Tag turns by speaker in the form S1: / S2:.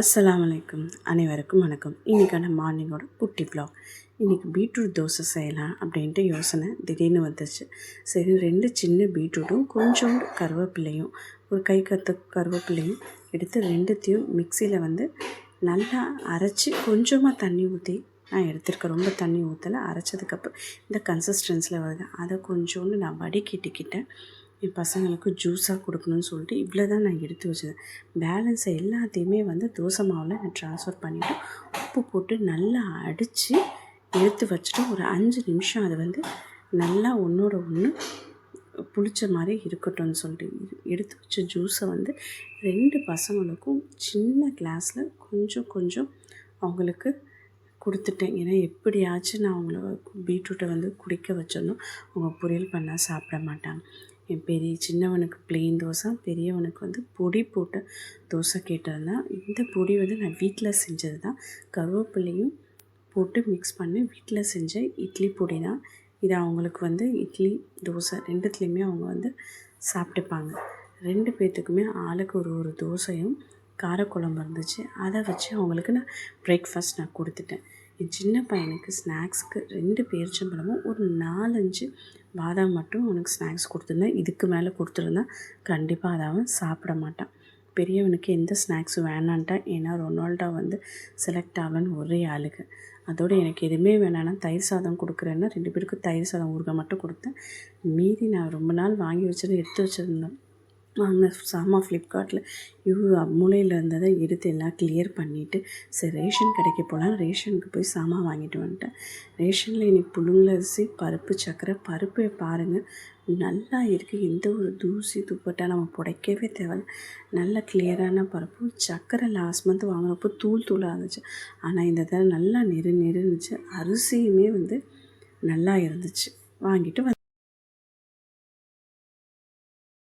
S1: அஸ்ஸலாமு அலைக்கும். அனைவருக்கும் வணக்கம். இன்றைக்கான மார்னிங்கோட குட்டி வ்ளாக். இன்றைக்கி பீட்ரூட் தோசை செய்யலாம் அப்படின்ட்டு யோசனை திடீர்னு வந்துச்சு. சரி 2 சின்ன பீட்ரூட்டும் கொஞ்சோண்டு கருவேப்பிலையும் ஒரு கை கத்த கருவேப்பிலையும் எடுத்து 2த்தையும் மிக்சியில் நல்லா அரைச்சி கொஞ்சமாக தண்ணி ஊற்றி நான் எடுத்துருக்கேன். ரொம்ப தண்ணி ஊற்றலை. அரைச்சதுக்கப்புறம் இந்த கன்சிஸ்டன்ஸில் வருது. அதை கொஞ்சோண்டு நான் வடிகட்டிக்கிட்டேன். என் பசங்களுக்கு ஜூஸாக கொடுக்கணும்னு சொல்லிட்டு இவ்வளோ தான் நான் எடுத்து வச்சது. பேலன்ஸை எல்லாத்தையுமே தோசை மாவில் நான் ட்ரான்ஸ்ஃபர் பண்ணிவிட்டு உப்பு போட்டு நல்லா அடித்து எடுத்து வச்சுட்டு ஒரு 5 நிமிஷம் அது நல்லா ஒன்றோட ஒன்று புளிச்ச மாதிரி இருக்கட்டும்னு சொல்லிட்டு எடுத்து வச்ச ஜூஸை 2 பசங்களுக்கும் சின்ன கிளாஸில் கொஞ்சம் கொஞ்சம் அவங்களுக்கு கொடுத்துட்டேன். ஏன்னா எப்படியாச்சும் நான் அவங்கள பீட்ரூட்டை குடிக்க வச்சிடணும். அவங்க பொரியல் பண்ணால் சாப்பிட மாட்டாங்க. என் சின்னவனுக்கு ப்ளெயின் தோசை, பெரியவனுக்கு பொடி போட்ட தோசை கேட்டிருந்தேன். இந்த பொடி நான் வீட்டில் செஞ்சது தான். கருவேப்பிலையும் போட்டு மிக்ஸ் பண்ணி வீட்டில் செஞ்ச இட்லி பொடி தான் இது. அவங்களுக்கு இட்லி தோசை 2த்துலேயுமே அவங்க சாப்பிட்டுப்பாங்க. 2 பேர்த்துக்குமே ஆளுக்கு ஒரு தோசையும் காரக்குழம்பு இருந்துச்சு. அதை வச்சு அவங்களுக்கு நான் பிரேக்ஃபாஸ்ட் நான் கொடுத்துட்டேன். என் சின்ன பையனுக்கு ஸ்நாக்ஸுக்கு 2 பேரிச்சம்பழமும் ஒரு 4-5 பாதாம் மட்டும் அவனுக்கு ஸ்நாக்ஸ் கொடுத்துருந்தேன். இதுக்கு மேலே கொடுத்துருந்தா கண்டிப்பாக அதை அவன் சாப்பிட மாட்டான். பெரியவனுக்கு எந்த ஸ்நாக்ஸும் வேணான்ட்டான். ஏன்னா ரொனால்டோ செலக்ட் ஆகலன்னு ஒரே ஆளுக்கு. அதோடு எனக்கு எதுவுமே வேணான்னா தயிர் சாதம் கொடுக்குறேன்னா 2 பேருக்கும் தயிர் சாதம் ஊறுகாய் மட்டும் கொடுத்தேன். மீதி நான் ரொம்ப நாள் வாங்கி எடுத்து வச்சுருந்தேன். வாங்கின சாமான் ஃப்ளிப்கார்ட்டில் மூலையில் இருந்ததை எடுத்து எல்லாம் கிளியர் பண்ணிவிட்டு சரி ரேஷன் கடைக்கு போகலாம். ரேஷனுக்கு போய் சாமான் வாங்கிட்டு வந்துட்டேன். ரேஷனில் இன்றைக்கி புழுங்கலரிசி, பருப்பு, சர்க்கரை. பருப்பை பாருங்கள் நல்லா இருக்குது. எந்த ஒரு தூசி துப்பட்டா நம்ம புடைக்கவே தேவையில்ல. நல்ல கிளியரான பருப்பு. சர்க்கரை லாஸ்ட் மந்த் வாங்கினப்போ தூளாக இருந்துச்சு. ஆனால் இந்த தடவை நல்லா நெருந்துச்சு. அரிசியுமே நல்லா இருந்துச்சு. வாங்கிட்டு